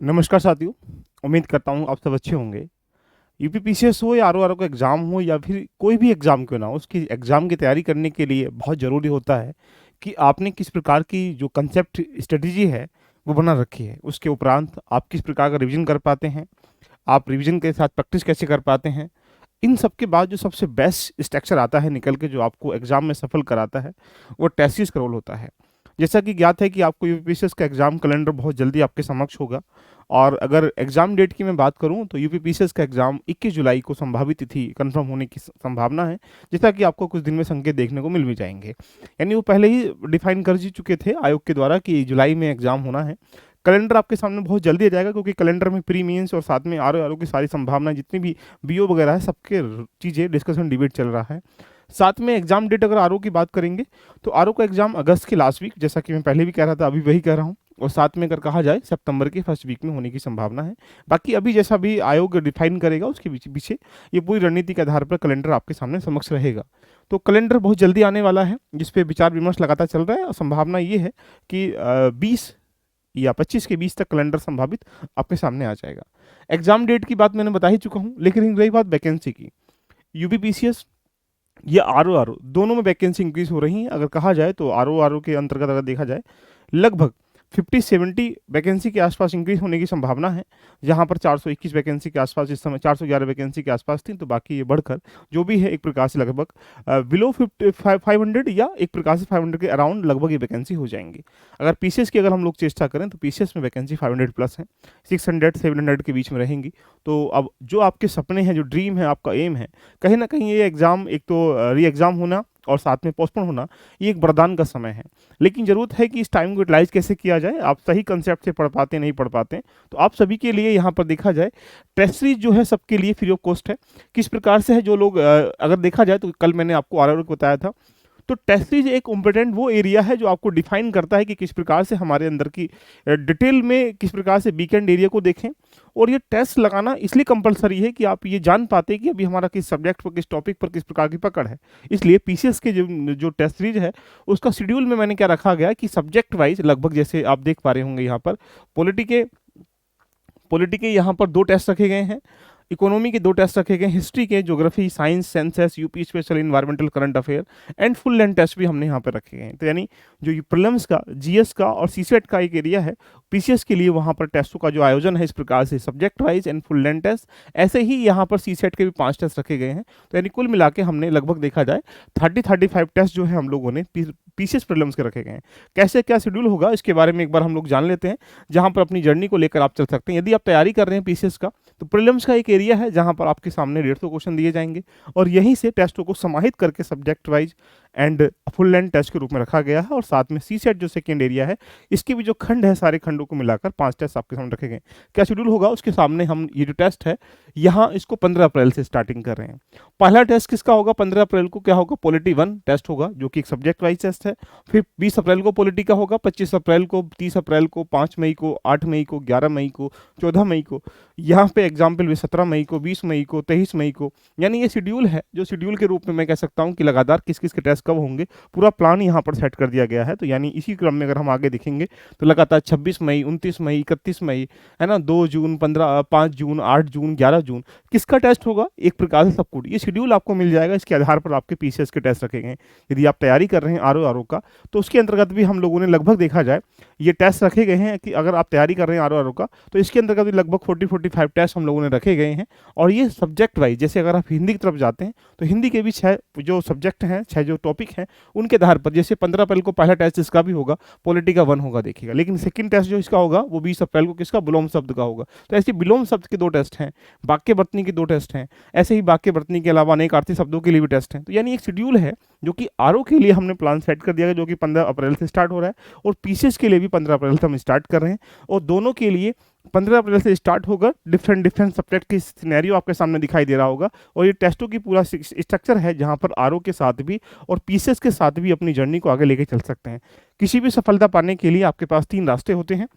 नमस्कार साथियों। उम्मीद करता हूँ आप सब अच्छे होंगे। यूपीपीसीएस हो या आरओ का एग्ज़ाम हो या फिर कोई भी एग्ज़ाम क्यों ना हो, उसकी एग्ज़ाम की तैयारी करने के लिए बहुत ज़रूरी होता है कि आपने किस प्रकार की जो कंसेप्ट स्ट्रेटजी है वो बना रखी है। उसके उपरांत आप किस प्रकार का रिवीजन कर पाते हैं, आप रिवीजन के साथ प्रैक्टिस कैसे कर पाते हैं। इन सब के बाद जो सबसे बेस्ट स्ट्रक्चर आता है निकल के, जो आपको एग्ज़ाम में सफल कराता है, वो टेस्ट सीरीज का रोल होता है। जैसा कि ज्ञात है कि आपको यूपीपीसीएस का एग्ज़ाम कैलेंडर बहुत जल्दी आपके समक्ष होगा। और अगर एग्ज़ाम डेट की मैं बात करूं तो यूपीपीसीएस का एग्ज़ाम 21 जुलाई को संभावित तिथि कंफर्म होने की संभावना है, जैसा कि आपको कुछ दिन में संकेत देखने को मिल भी जाएंगे। यानी वो पहले ही डिफाइन कर जी चुके थे आयोग के द्वारा कि जुलाई में एग्ज़ाम होना है। कैलेंडर आपके सामने बहुत जल्दी आ जाएगा, क्योंकि कैलेंडर में प्री मेंस और साथ में आर आर की सारी संभावनाएं, जितनी भी बीओ वगैरह है, सबके चीज़ें डिस्कशन डिबेट चल रहा है। साथ में एग्जाम डेट अगर आर की बात करेंगे तो आर का एग्जाम अगस्त के लास्ट वीक, जैसा कि मैं पहले भी कह रहा था अभी वही कह रहा हूँ, और साथ में अगर कहा जाए सितंबर के फर्स्ट वीक में होने की संभावना है। बाकी अभी जैसा भी आयोग डिफाइन करेगा उसके पीछे पीछे ये पूरी रणनीति के आधार पर कैलेंडर आपके सामने समक्ष रहेगा। तो कैलेंडर बहुत जल्दी आने वाला है, जिस पे विचार विमर्श लगातार चल रहा है, और संभावना ये है कि 20 या 25 के बीच तक कैलेंडर संभावित आपके सामने आ जाएगा। एग्जाम डेट की बात मैंने बता ही चुका हूँ, लेकिन रही बात वैकेंसी की, यूपीपीसीएस ये आर दोनों में वैकेंसी इंक्रीज हो रही है। अगर कहा जाए तो आर के अंतर्गत अगर देखा जाए, लगभग 50-70 वैकेंसी के आसपास इंक्रीज होने की संभावना है। जहां पर 421 वैकेंसी के आसपास, इस समय 411 वैकेंसी के आसपास थी, तो बाकी ये बढ़कर जो भी है एक प्रकार से लगभग बिलो 500 या एक प्रकार से 500 के अराउंड लगभग ये वैकेंसी हो जाएंगी। अगर पीसीएस की अगर हम लोग चेष्टा करें तो पीसीएस में वैकेंसी 500 प्लस है, 600-700 के बीच में रहेंगी। तो अब जो आपके सपने हैं, जो ड्रीम है, आपका एम है, कहीं ना कहीं ये एग्ज़ाम, एक तो री एग्ज़ाम होना और साथ में पोस्टपोन होना, ये एक वरदान का समय है। लेकिन ज़रूरत है कि इस टाइम को यूटिलाइज कैसे किया जाए। आप सही कंसेप्ट से पढ़ पाते नहीं पढ़ पाते, तो आप सभी के लिए यहाँ पर देखा जाए टेस्ट सीरीज जो है सबके लिए फ्री ऑफ कॉस्ट है। किस प्रकार से है, जो लोग अगर देखा जाए तो कल मैंने आपको आर को बताया था, तो टेस्ट सीरीज एक इम्पोर्टेंट वो एरिया है जो आपको डिफाइन करता है कि किस प्रकार से हमारे अंदर की डिटेल में किस प्रकार से वीकेंड एरिया को देखें। और ये टेस्ट लगाना इसलिए कंपलसरी है कि आप ये जान पाते हैं कि अभी हमारा किस सब्जेक्ट पर, किस टॉपिक पर किस प्रकार की पकड़ है। इसलिए पीसीएस के जो जो टेस्ट सीरीज है उसका शेड्यूल में मैंने क्या रखा गया कि सब्जेक्ट वाइज लगभग, जैसे आप देख पा रहे होंगे यहाँ पर, पॉलिटी के यहाँ पर 2 टेस्ट रखे गए हैं, इकोनॉमी के 2 टेस्ट रखे गए, हिस्ट्री के, geography, science, census, UP special, environmental, current affair and full length test भी हमने यहाँ पे रखे गए हैं। तो यानी जो प्रीलिम्स का, जीएस का और सीसेट का एक एरिया है, पीसीएस के लिए वहाँ पर टेस्टों का जो आयोजन है इस प्रकार से subject wise and full length test, ऐसे ही यहाँ पर सीसेट के भी 5 टेस्ट रखे गए हैं। तो यानी कुल मिला के हमने लगभग देखा जाए 30-35 टेस्ट जो है हम लोगों ने पीसीएस प्रीलिम्स के रखे गए हैं। कैसे क्या शेड्यूल होगा इसके बारे में एक बार हम लोग जान लेते हैं, जहाँ पर अपनी जर्नी को लेकर आप चल सकते हैं। यदि आप तैयारी कर रहे हैं पीसीएस का, तो प्रीलिम्स का एक एरिया है जहां पर आपके सामने 150 क्वेश्चन दिए जाएंगे, और यहीं से टेस्टों को समाहित करके subject wise and full length test के रूप में रखा गया है। और साथ में सी सेट जो सेकेंड एरिया है, इसके भी जो खंड है, सारे खंडों को मिलाकर 5 टेस्ट आपके सामने रखे गए। क्या शेड्यूल होगा उसके सामने, हम ये जो टेस्ट है यहाँ इसको 15 अप्रैल से स्टार्टिंग कर रहे हैं। पहला टेस्ट किसका होगा 15 अप्रैल को, क्या होगा, पॉलिटी 1 टेस्ट होगा, जो कि एक सब्जेक्ट वाइज टेस्ट है। फिर 20 अप्रैल को पॉलिटी का होगा, 25 अप्रैल को, 30 अप्रैल को, 5 मई को, 8 मई को, 11 मई को, 14 मई को, यहाँ पे एग्जाम्पल भी 17 मई को, 20 मई को, 23 मई को। यानी ये शेड्यूल है, जो शेड्यूल के रूप में मैं कह सकता हूँ कि लगातार किस किस के टेस्ट कब होंगे, पूरा प्लान यहाँ पर सेट कर दिया गया है। तो यानी इसी क्रम में अगर हम आगे देखेंगे तो लगातार 26 मई, 29 मई, 31 मई, है ना, 2 जून, 5 जून, 8 जून, 11 जून, किसका टेस्ट होगा, एक प्रकार से सब कुछ ये शेड्यूल आपको मिल जाएगा। इसके आधार पर आपके पीसीएस के टेस्ट रखे गए। यदि आप तैयारी कर रहे हैं आर का, तो उसके अंतर्गत भी हम लोगों ने लगभग देखा जाए ये टेस्ट रखे गए हैं कि अगर आप तैयारी कर रहे हैं आर का, तो इसके अंतर्गत भी लगभग 40-45 टेस्ट हम लोगों ने रखे गए हैं। और ये सब्जेक्ट वाइज, जैसे अगर आप हिंदी की तरफ जाते हैं तो हिंदी के भी 6 जो सब्जेक्ट हैं, 6 जो टॉपिक हैं, उनके आधार पर, जैसे 15 अप्रैल को पहला टेस्ट इसका भी होगा, पॉलिटी का 1 होगा देखिएगा। लेकिन सेकंड टेस्ट जो इसका होगा वो 20 अप्रैल को किसका, विलोम शब्द का होगा। तो ऐसे विलोम शब्द के 2 टेस्ट हैं, वाक्य वर्तनी के 2 टेस्ट हैं, ऐसे ही वाक्य वर्तनी के अलावा अनेक अर्थी शब्दों के लिए भी टेस्ट हैं। तो यानी एक शेड्यूल है जो कि आर के लिए हमने प्लान सेट कर दिया है, जो कि 15 अप्रैल से स्टार्ट हो रहा है, और पीसीएस के लिए भी 15 अप्रैल से हम स्टार्ट कर रहे हैं। और दोनों के लिए 15 अप्रैल से स्टार्ट होकर डिफरेंट सब्जेक्ट की सिनेरियो आपके सामने दिखाई दे रहा होगा। और ये टेस्टों की पूरा स्ट्रक्चर है जहां पर आर के साथ भी और पीसीएस के साथ भी अपनी जर्नी को आगे लेके चल सकते हैं। किसी भी सफलता पाने के लिए आपके पास 3 रास्ते होते हैं।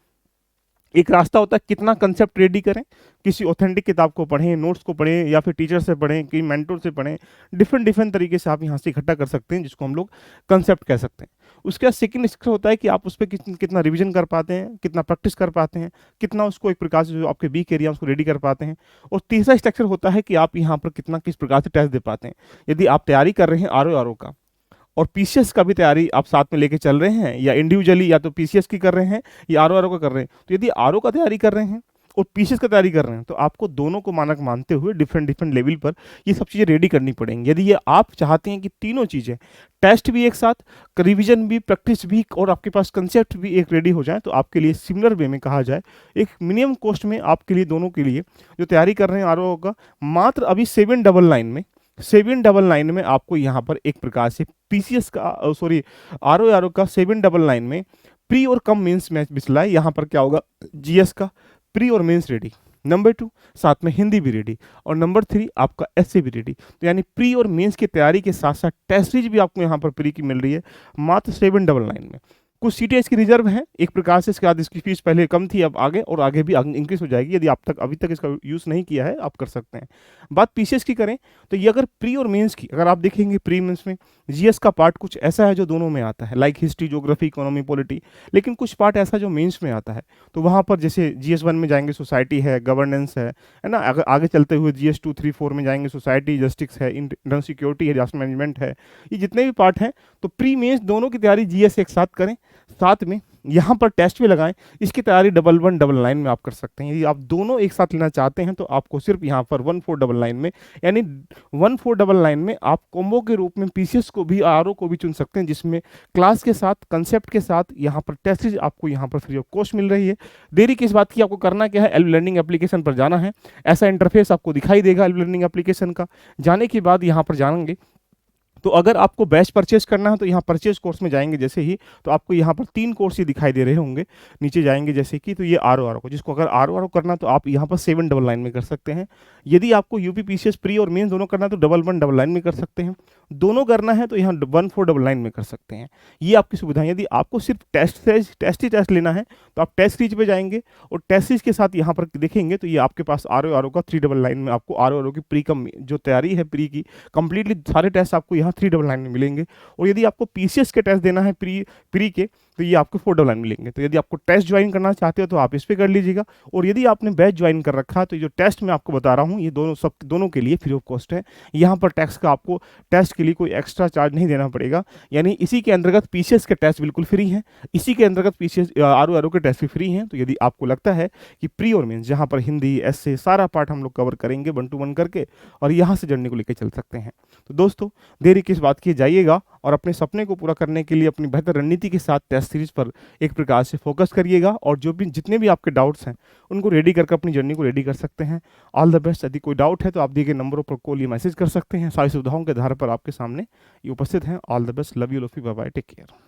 एक रास्ता होता है कितना कंसेप्ट रेडी करें, किसी ऑथेंटिक किताब को पढ़ें, नोट्स को पढ़ें, या फिर टीचर से पढ़ें, कि मेंटोर से पढ़ें। डिफरेंट डिफरेंट तरीके से आप यहाँ से इकट्ठा कर सकते हैं, जिसको हम लोग कंसेप्ट कह सकते हैं। उसके बाद सेकंड स्टेप होता है कि आप उस पर कितना रिवीजन कर पाते हैं, कितना प्रैक्टिस कर पाते हैं, कितना उसको एक प्रकार से जो आपके वीक एरिया उसको रेडी कर पाते हैं। और तीसरा स्ट्रक्चर होता है कि आप यहाँ पर कितना किस प्रकार से टेस्ट दे पाते हैं। यदि आप तैयारी कर रहे हैं आर का और पीसीएस का भी तैयारी आप साथ में लेके चल रहे हैं, या इंडिविजुअली या तो पीसीएस की कर रहे हैं या आरओ का कर रहे हैं, तो यदि आरओ का तैयारी कर रहे हैं और पीसीएस का तैयारी कर रहे हैं, तो आपको दोनों को मानक मानते हुए डिफरेंट डिफरेंट लेवल पर ये सब चीज़ें रेडी करनी पड़ेंगी। यदि ये आप चाहते हैं कि तीनों चीज़ें, टेस्ट भी एक साथ, रिविजन भी, प्रैक्टिस भी, और आपके पास कंसेप्ट भी एक रेडी हो जाए, तो आपके लिए सिमिलर वे में कहा जाए एक मिनिमम कॉस्ट में आपके लिए, दोनों के लिए जो तैयारी कर रहे हैं आरओ का, मात्र अभी 799 में आपको यहाँ पर एक प्रकार से पीसीएस का, सॉरी, आरओ का 799 में प्री और कम मेंस मैच बिचला है। यहाँ पर क्या होगा, जीएस का प्री और मेंस रेडी, नंबर 2 साथ में हिंदी भी रेडी, और नंबर 3 आपका एसए भी रेडी। तो यानी प्री और मेंस की तैयारी के साथ साथ टेस्ट सीरीज भी आपको यहाँ पर प्री की मिल रही है मात्र 799 में। कुछ सीटें इसकी रिजर्व हैं एक प्रकार से, इसके बाद इसकी फीस पहले कम थी, अब आगे और आगे भी इंक्रीज हो जाएगी। यदि आप अभी तक इसका यूज़ नहीं किया है, आप कर सकते हैं। बात पीसीएस की करें तो ये अगर प्री और मेंस की, अगर आप देखेंगे प्री मेंस में जीएस का पार्ट कुछ ऐसा है जो दोनों में आता है, like history, geography, economy, polity. लेकिन कुछ पार्ट ऐसा जो मेंस में आता है, तो वहाँ पर जैसे जीएस 1 में जाएंगे सोसाइटी है, गवर्नेंस है ना, अगर आगे चलते हुए जीएस 2, 3, 4 में जाएंगे सोसाइटी, जस्टिस है, इंटरनल सिक्योरिटी है, डिजास्टर मैनेजमेंट है, ये जितने भी पार्ट हैं, तो प्री मेंस दोनों की तैयारी जीएस एक साथ करें, साथ में यहाँ पर टेस्ट भी लगाएं। इसकी तैयारी 1199 में आप कर सकते हैं। यदि आप दोनों एक साथ लेना चाहते हैं तो आपको सिर्फ यहाँ पर 1499 में, यानी 1499 में आप कॉम्बो के रूप में पीसीएस को भी, आरओ को भी चुन सकते हैं, जिसमें क्लास के साथ, कंसेप्ट के साथ यहाँ पर टेस्ट सीरीज आपको यहाँ पर फ्री ऑफ कॉस्ट मिल रही है। देरी किस बात की, आपको करना क्या है, एल्ब लर्निंग एप्लीकेशन पर जाना है। ऐसा इंटरफेस आपको दिखाई देगा एल्ब लर्निंग एप्लीकेशन का। जाने के बाद यहाँ पर जानेंगे, तो अगर आपको बैच परचेज करना है तो यहाँ परचेज कोर्स में जाएंगे जैसे ही, तो आपको यहाँ पर 3 कोर्स ही दिखाई दे रहे होंगे। नीचे जाएंगे जैसे कि, तो ये आरओ को, जिसको अगर आरओ करना तो आप यहाँ पर 799 में कर सकते हैं। यदि आपको यूपी पीसीएस प्री और मेंस दोनों करना है तो 1199 में कर सकते हैं। दोनों करना है तो यहाँ 1499 में कर सकते हैं। ये आपकी सुविधा है। यदि आपको सिर्फ टेस्ट लेना है तो आप टेस्ट सीरीज पे जाएंगे, और टेस्ट सीरीज के साथ यहाँ पर देखेंगे तो ये आपके पास आरओ का 399 में आपको आरओ की प्री कम जो तैयारी है प्री की, कंप्लीटली सारे टेस्ट आपको यहाँ 399 में मिलेंगे। और यदि आपको पीसीएस के टेस्ट देना है प्री के, तो ये आपको 499 मिलेंगे। तो यदि आपको टेस्ट ज्वाइन करना चाहते हो तो आप इस पर कर लीजिएगा। और यदि आपने बैच ज्वाइन कर रखा है तो जो टेस्ट मैं आपको बता रहा हूँ ये दोनों के लिए फ्री ऑफ कॉस्ट है। यहाँ पर टैक्स का आपको टेस्ट के लिए कोई एक्स्ट्रा चार्ज नहीं देना पड़ेगा। यानी इसी के अंतर्गत पीसीएस के टेस्ट बिल्कुल फ्री हैं, इसी के अंतर्गत पीसीएस आरओ के टेस्ट भी फ्री हैं। तो यदि आपको लगता है कि प्री और मेंस जहाँ पर हिंदी, एसए, सारा पार्ट हम लोग कवर करेंगे 1 to 1 करके, और यहाँ से जर्नी को लेकर चल सकते हैं। तो दोस्तों, देरी किस बात की, जाइएगा और अपने सपने को पूरा करने के लिए अपनी बेहतर रणनीति के साथ टेस्ट सीरीज पर एक प्रकार से फोकस करिएगा, और जितने भी आपके डाउट्स हैं उनको रेडी करके अपनी जर्नी को रेडी कर सकते हैं। All the best. यदि कोई डाउट है तो आप दिए गए नंबरों पर कॉल या मैसेज कर सकते हैं। सारी सुविधाओं के आधार पर आपके सामने ये उपस्थित हैं। All the best. Love you, love you, bye bye, take care.